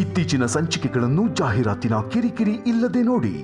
ಇತ್ತೀಚಿನ ಸಂಚಿಕೆಗಳನ್ನು ಜಾಹೀರಾತಿನ ಕಿರಿಕಿರಿ ಇಲ್ಲದೆ ನೋಡಿ.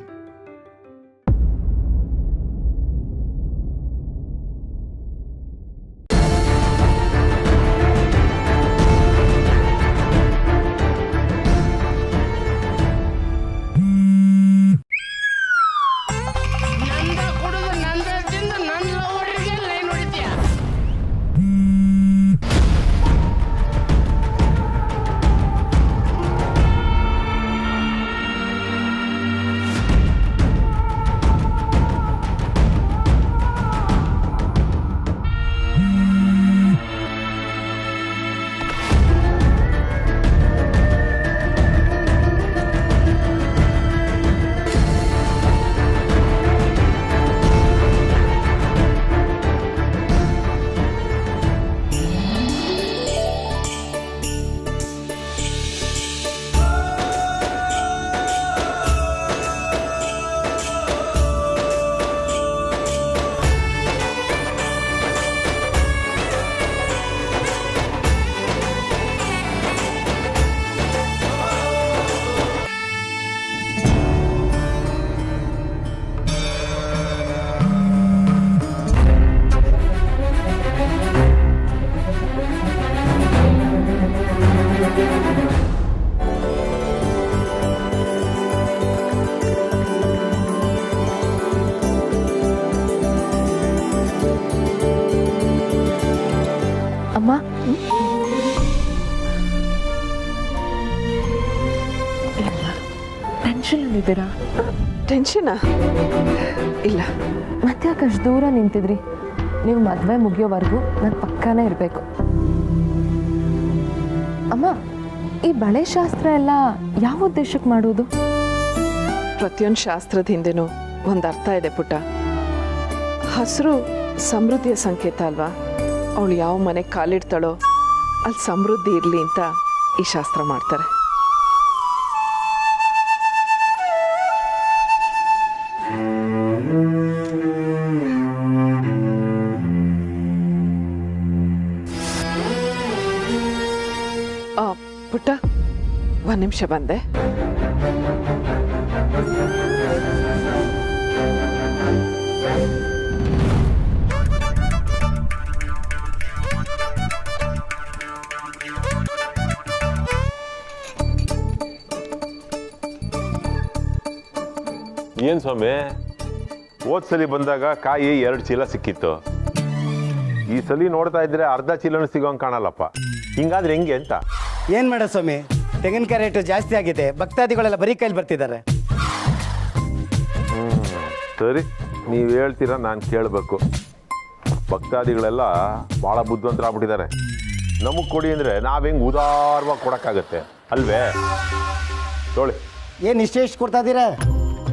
ಅಮ್ಮ, ಟೆನ್ಷನಲ್ಲಿದ್ದೀರಾ? ಟೆನ್ಷನಾ? ಇಲ್ಲ. ಮತ್ತೆ ಯಾಕೆ ಅಷ್ಟು ದೂರ ನಿಂತಿದ್ರಿ? ನೀವು ಮದುವೆ ಮುಗಿಯೋವರೆಗೂ ನಾನು ಪಕ್ಕಾನೇ ಇರಬೇಕು. ಅಮ್ಮ, ಈ ಬಳೆ ಶಾಸ್ತ್ರ ಎಲ್ಲ ಯಾವ ಉದ್ದೇಶಕ್ಕೆ ಮಾಡುವುದು? ಪ್ರತಿಯೊಂದು ಶಾಸ್ತ್ರದ ಹಿಂದೆನೂ ಒಂದು ಅರ್ಥ ಇದೆ ಪುಟ್ಟ. ಹಸಿರು ಸಮೃದ್ಧಿಯ ಸಂಕೇತ ಅಲ್ವಾ? ಅವಳು ಯಾವ ಮನೆಗೆ ಕಾಲಿಡ್ತಾಳೋ ಅಲ್ಲಿ ಸಮೃದ್ಧಿ ಇರಲಿ ಅಂತ ಈ ಶಾಸ್ತ್ರ ಮಾಡ್ತಾರೆ. ಪುಟ್ಟ, ಒಂದು ನಿಮಿಷ ಬಂದೆ. ಏನ್ ಸ್ವಾಮಿ, ಹೋದ್ ಸಲಿ ಬಂದಾಗ ಕಾಯಿ 2 ಚೀಲ ಸಿಕ್ಕಿತ್ತು. ಈ ಸಲಿ ನೋಡ್ತಾ ಇದ್ರೆ ಅರ್ಧ ಚೀಲನೂ ಸಿಗೋಂಗ್ ಕಾಣಲ್ಲಪ್ಪ. ಹಿಂಗಾದ್ರೆ ಹೆಂಗೆ ಅಂತ? ಏನ್ ಮಾಡ ಸ್ವಾಮಿ, ತೆಂಗಿನಕಾಯಿ ರೇಟು ಜಾಸ್ತಿ ಆಗಿದೆ. ಭಕ್ತಾದಿಗಳೆಲ್ಲ ಬರೀ ಕೈಲಿ ಬರ್ತಿದ್ದಾರೆ. ಸರಿ, ನೀವು ಹೇಳ್ತೀರಾ, ನಾನು ಕೇಳಬೇಕು. ಭಕ್ತಾದಿಗಳೆಲ್ಲ ಭಾಳ ಬುದ್ಧಿವಂತರಾಗ್ಬಿಟ್ಟಿದ್ದಾರೆ. ನಮಗೆ ಕೊಡಿ ಅಂದರೆ ನಾವು ಹೆಂಗೆ ಉದಾರವಾಗಿ ಕೊಡೋಕ್ಕಾಗತ್ತೆ ಅಲ್ವೇ? ನೋಡಿ, ಏನು ಇಷ್ಟೆಷ್ಟು ಕೊಡ್ತಾ ಇದ್ದೀರಾ?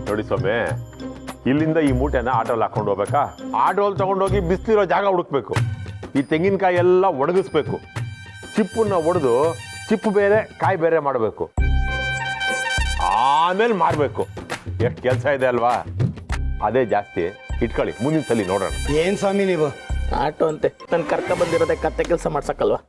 ನೋಡಿ ಸ್ವಾಮಿ, ಇಲ್ಲಿಂದ ಈ ಮೂಟೆನ ಆಟೋಲ್ಲಿ ಹಾಕೊಂಡು ಹೋಗ್ಬೇಕಾ? ಆಟೋಲ್ಲಿ ತಗೊಂಡೋಗಿ ಬಿಸಿಲಿರೋ ಜಾಗ ಹುಡುಕ್ಬೇಕು. ಈ ತೆಂಗಿನಕಾಯಿ ಎಲ್ಲ ಒಣಗಿಸ್ಬೇಕು. ಚಿಪ್ಪನ್ನ ಒಡೆದು ಚಿಪ್ಪು ಬೇರೆ ಕಾಯಿ ಬೇರೆ ಮಾಡಬೇಕು. ಆಮೇಲೆ ಮಾರಬೇಕು. ಎಷ್ಟು ಕೆಲಸ ಇದೆ ಅಲ್ವಾ? ಅದೇ ಜಾಸ್ತಿ. ಇಟ್ಕೊಳ್ಳಿ, ಮುಂದಿನ ಸಲ ನೋಡೋಣ. ಏನು ಸ್ವಾಮಿ ನೀವು? ಆಟೋ ಅಂತೆ, ನಾನು ಕರ್ಕ ಬಂದಿರೋದೆ ಕತ್ತೆ ಕೆಲಸ ಮಾಡ್ಸಕ್ಕಲ್ವಾ?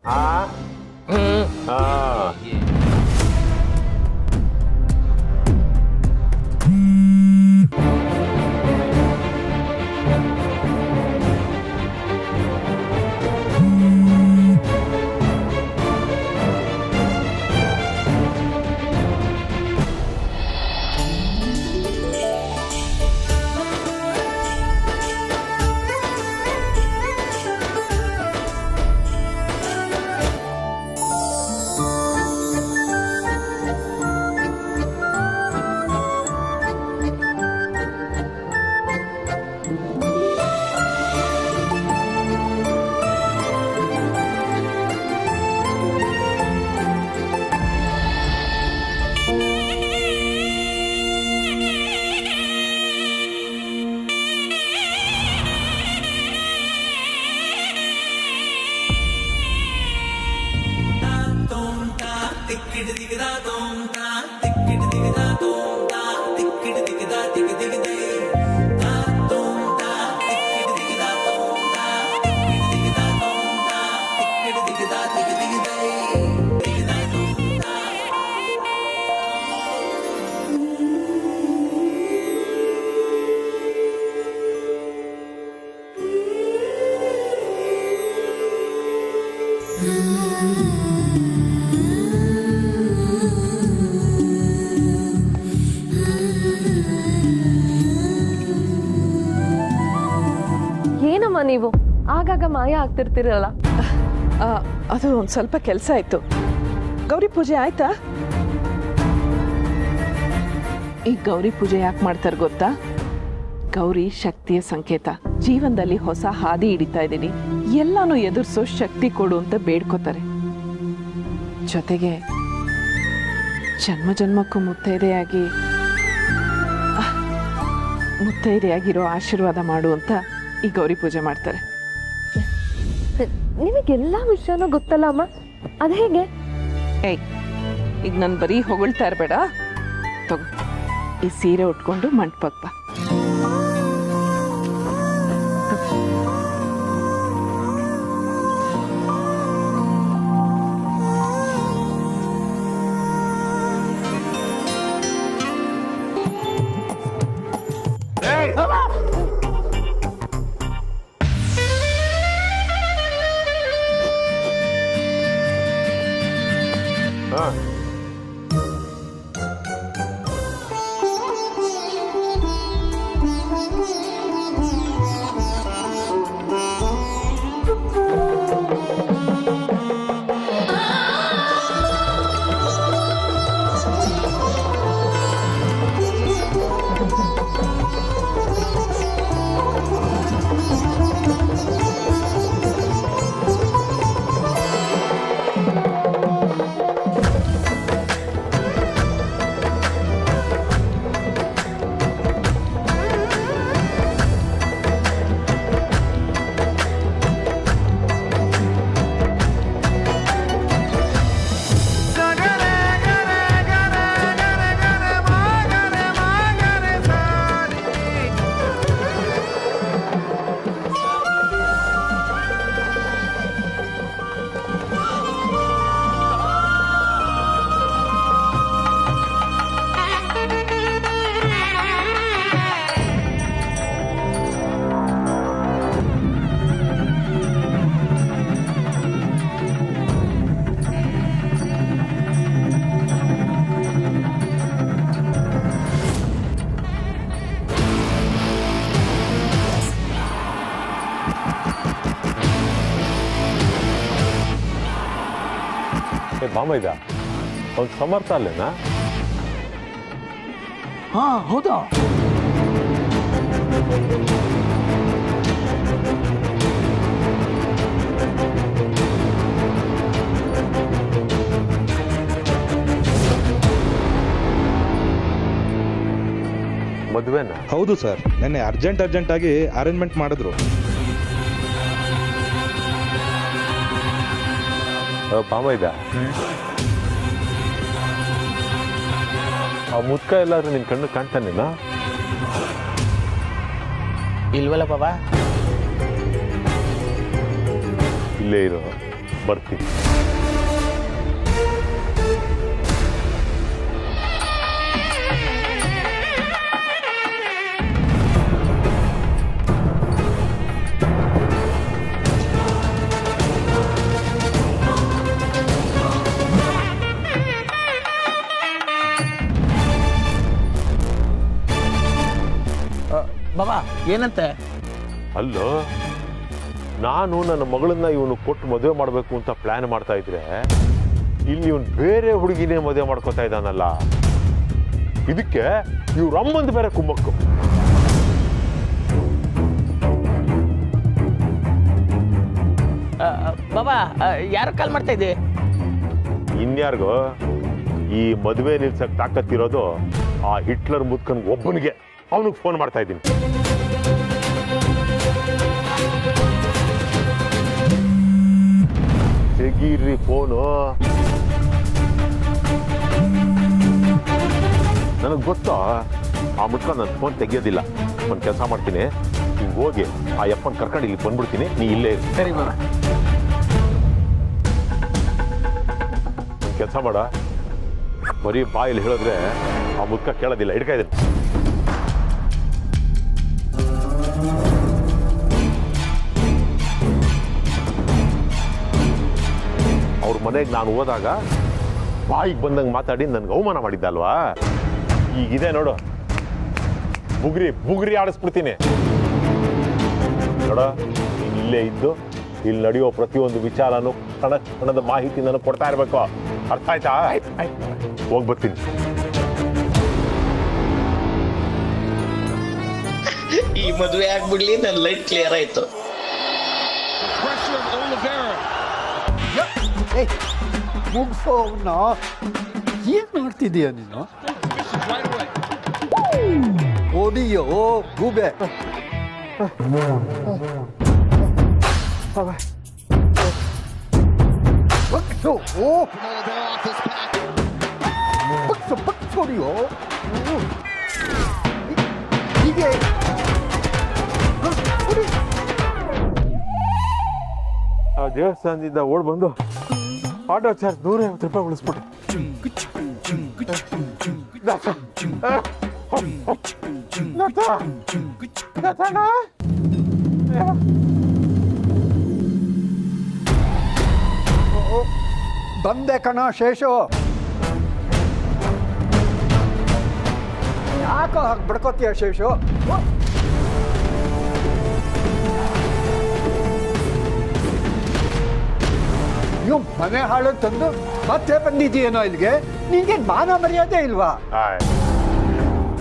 ನೀವು ಆಗಾಗ ಮಾಯ ಆಗ್ತಿರ್ತೀರಲ್ಲ. ಅದು ಒಂದು ಸ್ವಲ್ಪ ಕೆಲಸ ಆಯಿತು. ಗೌರಿ ಪೂಜೆ ಆಯ್ತಾ? ಈ ಗೌರಿ ಪೂಜೆ ಯಾಕೆ ಮಾಡ್ತಾರೆ ಗೊತ್ತಾ? ಗೌರಿ ಶಕ್ತಿಯ ಸಂಕೇತ. ಜೀವನದಲ್ಲಿ ಹೊಸ ಹಾದಿ ಹಿಡಿತಾ ಇದ್ದೀನಿ, ಎಲ್ಲಾನು ಎದುರಿಸೋ ಶಕ್ತಿ ಕೊಡು ಅಂತ ಬೇಡ್ಕೋತಾರೆ. ಜೊತೆಗೆ ಜನ್ಮ ಜನ್ಮಕ್ಕೂ ಮುತ್ತೈದೆಯಾಗಿರೋ ಆಶೀರ್ವಾದ ಮಾಡು ಅಂತ ಈ ಗೌರಿ ಪೂಜೆ ಮಾಡ್ತಾರೆ. ನಿಮಗೆಲ್ಲ ವಿಷಯನೂ ಗೊತ್ತಲ್ಲ ಅಮ್ಮ, ಅದು ಹೇಗೆ? ಏಯ್, ಈಗ ನಾನು ಬರೀ ಹೊಗಳ್ತಾ ಇರಬೇಡ. ತಗೋ, ಈ ಸೀರೆ ಉಟ್ಕೊಂಡು ಮಂಟಪಕ್ಕೆ ಬಾ. ಬಾಮೈದ ಒಂದು ಸಮರ್ಥ ಅಲ್ಲೇನಾ? ಹಾ ಹೌದಾ? ಮದುವೆನಾ? ಹೌದು ಸರ್, ನೆನ್ನೆ ಅರ್ಜೆಂಟ್ ಆಗಿ ಅರೇಂಜ್ಮೆಂಟ್ ಮಾಡಿದ್ರು. ಬಾಮೈದ, ಆ ಮುದ್ಕ ಎಲ್ಲಾದ್ರೂ ನಿನ್ ಕಣ್ಣು ಕಾಣ್ತಾನೇನಾ? ಇಲ್ವಲ್ಲ ಬಾಬಾ. ಇಲ್ಲೇ ಇರೋ, ಬರ್ತೀನಿ. ಬಾಬಾ ಏನಂತೆ? ಅಲ್ಲೋ, ನಾನು ನನ್ನ ಮಗಳನ್ನ ಇವನು ಕೊಟ್ಟು ಮದುವೆ ಮಾಡಬೇಕು ಅಂತ ಪ್ಲಾನ್ ಮಾಡ್ತಾ ಇದ್ರೆ ಇಲ್ಲಿ ಇವನು ಬೇರೆ ಹುಡುಗಿನೇ ಮದುವೆ ಮಾಡ್ಕೋತಾ ಇದ್ದಾನಲ್ಲ. ಇದಕ್ಕೆ ಇವ್ರ ಅಮ್ಮಂದು ಬೇರೆ ಕುಮ್ಮಕ್ಕು. ಬಾಬಾ ಯಾರು ಕಾಲ್ ಮಾಡ್ತಾ ಇದ್ದೆ? ಇನ್ಯಾರಿಗೋ ಈ ಮದುವೆ ನಿಲ್ಸಕ್ ತಾಕತ್ತಿರೋದು ಆ ಹಿಟ್ಲರ್ ಮುದ್ಕನ್ಗೆ ಒಬ್ಬನಿಗೆ. ಅವನಿಗೆ ಫೋನ್ ಮಾಡ್ತಾ ಇದ್ದೀನಿ. ತೆಗೀರಿ ಫೋನು. ನನಗೆ ಗೊತ್ತಾ ಆ ಮುಟ್ಕ ನನ್ನ ಫೋನ್ ತೆಗಿಯೋದಿಲ್ಲ. ಒಂದು ಕೆಲಸ ಮಾಡ್ತೀನಿ, ಹಿಂಗೆ ಹೋಗಿ ಆ ಯಪ್ಪನ ಕರ್ಕೊಂಡು ಇಲ್ಲಿ ಬಂದ್ಬಿಡ್ತೀನಿ, ನೀ ಇಲ್ಲೇ ಇರಿ. ಸರಿ ಬಾಬಾ. ಕೆಲಸ ಮಾಡ, ಬರೀ ಬಾಯಲ್ಲಿ ಹೇಳಿದ್ರೆ ಆ ಮುದ್ಕ ಕೇಳೋದಿಲ್ಲ. ಹಿಡ್ಕ ಇದೀನಿ. ಅವ್ರ ಮನೆಗೆ ನಾನು ಹೋದಾಗ ಬಾಯಿಗೆ ಬಂದಂಗೆ ಮಾತಾಡಿ ನನ್ಗೆ ಅವಮಾನ ಮಾಡಿದ್ದ ಅಲ್ವಾ? ಈಗಿದೆ ನೋಡು, ಬುಗ್ರಿ ಆಡಿಸ್ಬಿಡ್ತೀನಿ ನೋಡ. ಇಲ್ಲೇ ಇದ್ದು ಇಲ್ಲಿ ನಡೆಯೋ ಪ್ರತಿಯೊಂದು ವಿಚಾರನೂ ಕಣ ಕಣದ ಮಾಹಿತಿ ನನಗೆ ಕೊಡ್ತಾ ಇರಬೇಕು. ಅರ್ಥ ಆಯ್ತಾ? ಹೋಗ್ಬರ್ತೀನಿ. ಈ ಮದುವೆ ಆಗ್ಬಿಡ್ಲಿ, ನನ್ನ ಲೈಟ್ ಕ್ಲಿಯರ್ ಆಯ್ತು. ಮುಗಿಸೋ ಅವನ್ನ. ಏನ್ ಮಾಡ್ತಿದೀಯ ನೀನು? ಓದಿಯೋ ಗೂಬೆ. ಹೊಡಿಯೋ ಹೀಗೆ. ಆ ದೇವಸ್ಥಾನದಿಂದ ಓಡ್ ಬಂದು ಆಟೋ ಚಾರ್ಜ್ 150 ರೂಪಾಯಿ ಉಳಿಸ್ಬಿಟ್ಟು. ಬಂದೆ ಕಣ ಶೇಷು. ಯಾಕೋ ಹಾಗೆ ಬಡ್ಕೋತೀಯ ಶೇಷು? ನೀವು ಮನೆ ಹಾಳು ತಂದು ಮತ್ತೆ ಬಂದಿದ್ದೀಯೇನೋ ಇಲ್ಲಿಗೆ? ನಿಂಗೆ ಮಾನ ಮರ್ಯಾದೆ ಇಲ್ವಾ?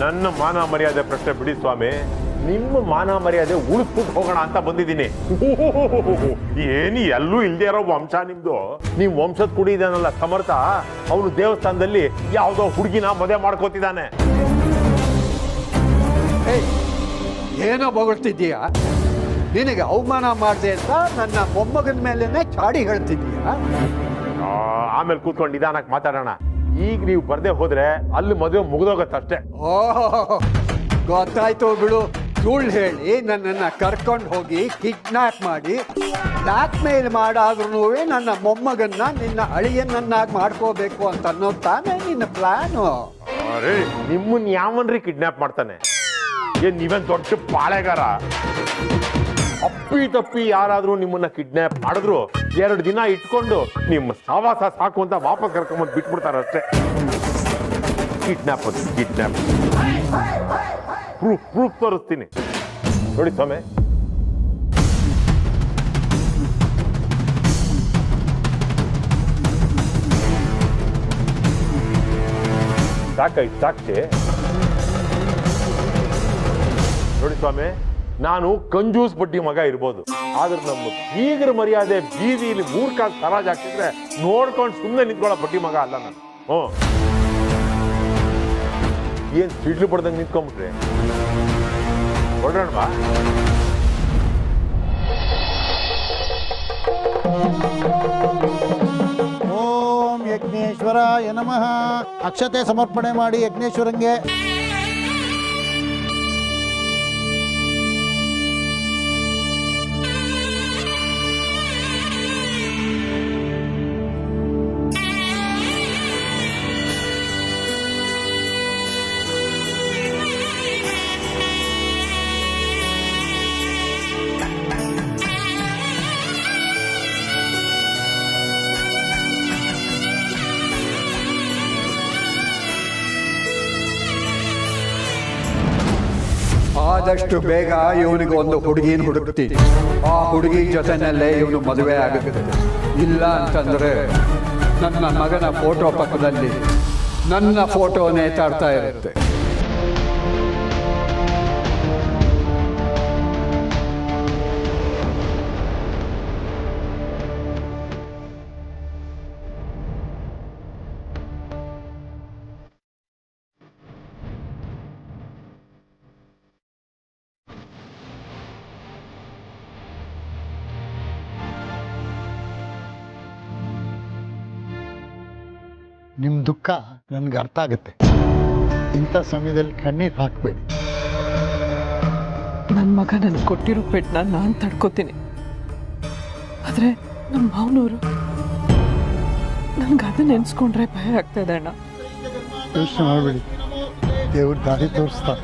ನನ್ನ ಮಾನ ಮರ್ಯಾದೆ ಪ್ರಶ್ನೆ ಬಿಡಿ ಸ್ವಾಮಿ, ನಿಮ್ಮ ಮಾನ ಮರ್ಯಾದೆ ಉಳಿಸ್ಬಿಟ್ಟು ಹೋಗೋಣ ಅಂತ ಬಂದಿದ್ದೀನಿ. ಏನು ಎಲ್ಲೂ ಇಲ್ದೇ ಇರೋ ವಂಶ ನಿಮ್ದು. ನೀವು ವಂಶದ ಕುಡಿ ಇದಾನಲ್ಲ ಸಮರ್ಥ, ಅವನು ದೇವಸ್ಥಾನದಲ್ಲಿ ಯಾವುದೋ ಹುಡುಗಿನ ಮದುವೆ ಮಾಡ್ಕೋತಿದ್ದಾನೆ. ಏನೋ ಬೊಗಳ್ತಿದ್ದೀಯ? ನಿನಗೆ ಅವಮಾನ ಮಾಡಿದೆ ಅಂತ ನನ್ನ ಮೊಮ್ಮಗನ ಮೇಲೇನೆ ಚಾಡಿ ಹೇಳ್ತಿದ್ದೀಯ? ಆಮೇಲೆ ಕೂತ್ಕೊಂಡು ನಿಧಾನಕ್ಕೆ ಮಾತಾಡೋಣ. ಈಗ ನೀವು ಬರ್ದೇ ಹೋದ್ರೆ ಅಲ್ಲಿ ಮದುವೆ ಮುಗಿದೋಗತ್ತಷ್ಟೇ. ಓಹ್, ಗೊತ್ತಾಯ್ತು ಬಿಡು. ಸುಳ್ಳು ಹೇಳಿ ನನ್ನನ್ನು ಕರ್ಕೊಂಡು ಹೋಗಿ ಕಿಡ್ನಾಪ್ ಮಾಡಿ ಬ್ಲ್ಯಾಕ್ ಮೇಲ್ ಮಾಡಾದ್ರೂ ನನ್ನ ಮೊಮ್ಮಗನ್ನ ನಿನ್ನ ಅಳಿಯನನ್ನಾಗಿ ಮಾಡ್ಕೋಬೇಕು ಅಂತ ಅನ್ನೋದು ತಾನೇ ನಿನ್ನ ಪ್ಲಾನು? ನಿಮ್ಮನ್ನ ಯಾವನ್ರಿ ಕಿಡ್ನಾಪ್ ಮಾಡ್ತಾನೆ? ಏನ್ ನೀವೇನ್ ದೊಡ್ಡ ಪಾಳೆಗಾರ? ಅಪ್ಪಿ ತಪ್ಪಿ ಯಾರಾದ್ರೂ ನಿಮ್ಮನ್ನ ಕಿಡ್ನಾಪ್ ಮಾಡಿದ್ರು 2 ದಿನ ಇಟ್ಕೊಂಡು ನಿಮ್ಮ ಸವಾಸ ಸಾಕು ಅಂತ ವಾಪಸ್ ಕರ್ಕೊಂಬಂದು ಬಿಟ್ಬಿಡ್ತಾರ ಅಷ್ಟೇ. ಕಿಡ್ನಾಪ್ ಅದು ಕಿಡ್ನಾಪ್. ಪ್ರೂಫ್ ತೋರಿಸ್ತೀನಿ ನೋಡಿ ಸ್ವಾಮಿ. ಸಾಕ್ಷಿ ನೋಡಿ ಸ್ವಾಮಿ, ನಾನು ಕಂಜೂಸ್ ಬಡ್ಡಿ ಮಗ ಇರ್ಬೋದು, ಆದ್ರೆ ನಮ್ಮ ಬೀಗರ ಮರ್ಯಾದೆ ಬೀದಿಲಿ 3 ಕಾಲು ಸರಾಜ್ ಹಾಕಿದ್ರೆ ನೋಡ್ಕೊಂಡು ಸುಮ್ಮನೆ ನಿಂತ್ಕೊಳ್ಳೋ ಬಡ್ಡಿ ಮಗ ಅಲ್ಲ ನಾನು. ಏನ್ ಸಿಡ್ಲು ಬಡ್ದಂಗೆ ನಿಂತ್ಕೊಂಡ್ಬಿಟ್ರೆ ಹೊರಡೋಣವಾ? ಓಂ ಯಜ್ಞೇಶ್ವರಾಯ ನಮಃ. ಅಕ್ಷತೆ ಸಮರ್ಪಣೆ ಮಾಡಿ ಯಜ್ಞೇಶ್ವರಂಗೆ. ಆದಷ್ಟು ಬೇಗ ಇವನಿಗೆ ಒಂದು ಹುಡುಗಿನ ಹುಡುಕ್ತೀನಿ. ಆ ಹುಡುಗಿ ಜೊತೆನಲ್ಲೇ ಇವನು ಮದುವೆ ಆಗುತ್ತೆ. ಇಲ್ಲ ಅಂತಂದ್ರೆ ನನ್ನ ಮಗನ ಫೋಟೋ ಪಕ್ಕದಲ್ಲಿ ನನ್ನ ಫೋಟೋ ನೇತಾಡ್ತಾ ಇರುತ್ತೆ. ನಿಮ್ಮ ದುಃಖ ನನಗೆ ಅರ್ಥ ಆಗುತ್ತೆ. ಇಂಥ ಸಮಯದಲ್ಲಿ ಕಣ್ಣೀರು ಹಾಕಬೇಡಿ. ನನ್ನ ಮಗ ನನಗೆ ಕೊಟ್ಟಿರೋ ಪೆಟ್ಟನ್ನ ನಾನು ತಡ್ಕೋತೀನಿ, ಆದರೆ ನಮ್ಮ ಮಾವನವರು ನನಗೆ ಅದನ್ನ ನೆನೆಸ್ಕೊಂಡ್ರೆ ಭಯ ಆಗ್ತದೆ ಅಣ್ಣ. ಯೋಚನೆ ಮಾಡಬೇಡಿ, ದೇವ್ರ ದಾರಿ ತೋರಿಸ್ತಾ.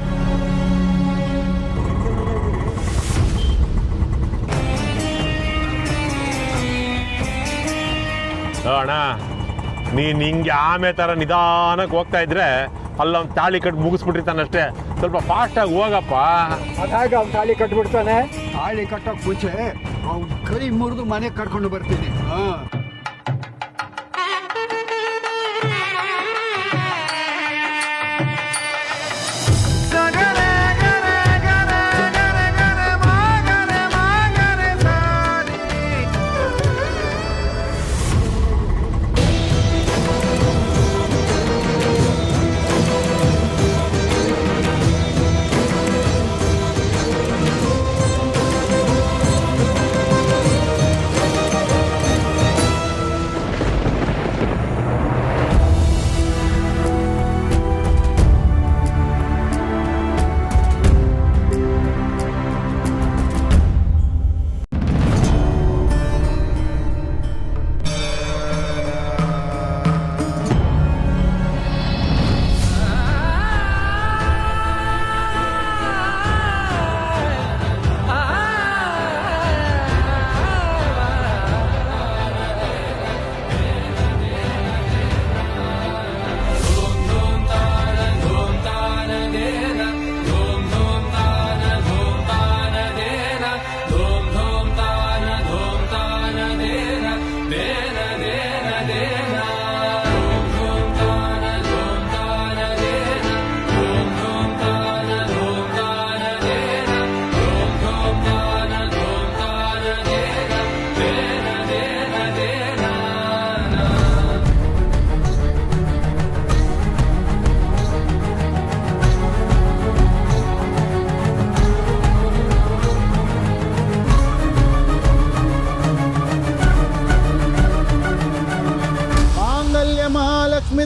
ಅಣ್ಣ, ನೀನ್ ಹಿಂಗೆ ಆಮೆ ತರ ನಿಧಾನಕ್ಕೆ ಹೋಗ್ತಾ ಇದ್ರೆ ಅಲ್ಲೊಂದು ತಾಳಿ ಕಟ್ಟಿ ಮುಗಿಸ್ಬಿಟ್ಟಿರ್ತಾನಷ್ಟೇ. ಸ್ವಲ್ಪ ಫಾಸ್ಟ್ ಆಗಿ ಹೋಗಪ್ಪ. ಅದಾಗ ಅವ್ನು ತಾಳಿ ಕಟ್ಬಿಡ್ತಾನೆ. ತಾಳಿ ಕಟ್ಟೋಕ್ ಮುಂಚೆ ಅವ್ನ ಕೈ ಮುರಿದು ಮನೆಗೆ ಕರ್ಕೊಂಡು ಬರ್ತೀನಿ.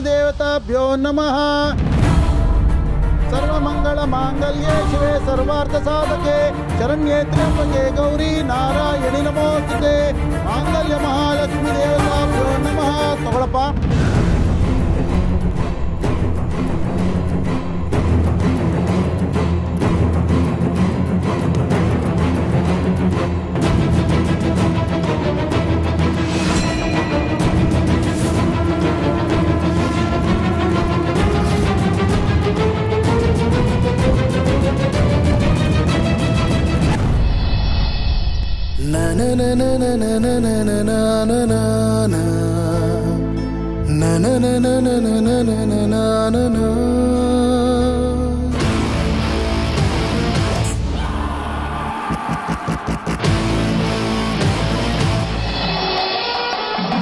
देवताभ्यो नमः। सर्वमंगल मांगल्ये शिवे सर्वार्थ साधके शरण्ये त्र्यंबके गौरी नारायणि नमोस्तुते। मांगल्य महालक्ष्मी देवताभ्यो नमः। तगड़प्ಪ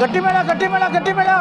गट्टी मेला गट्टी मेला गट्टी मेला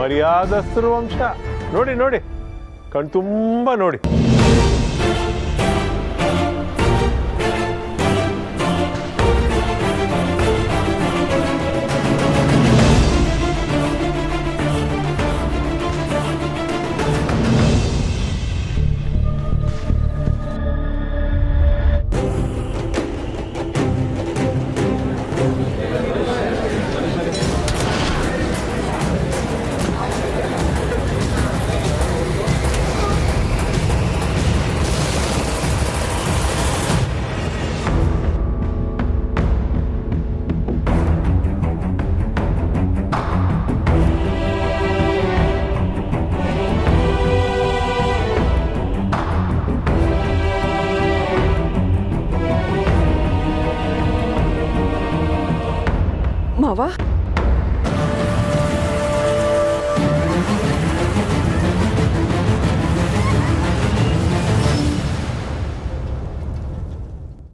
ಮರ್ಯಾದಸ್ಥರು ವಂಶ ನೋಡಿ ನೋಡಿ ಕಣ್ತುಂಬ ನೋಡಿ. ಮಾವ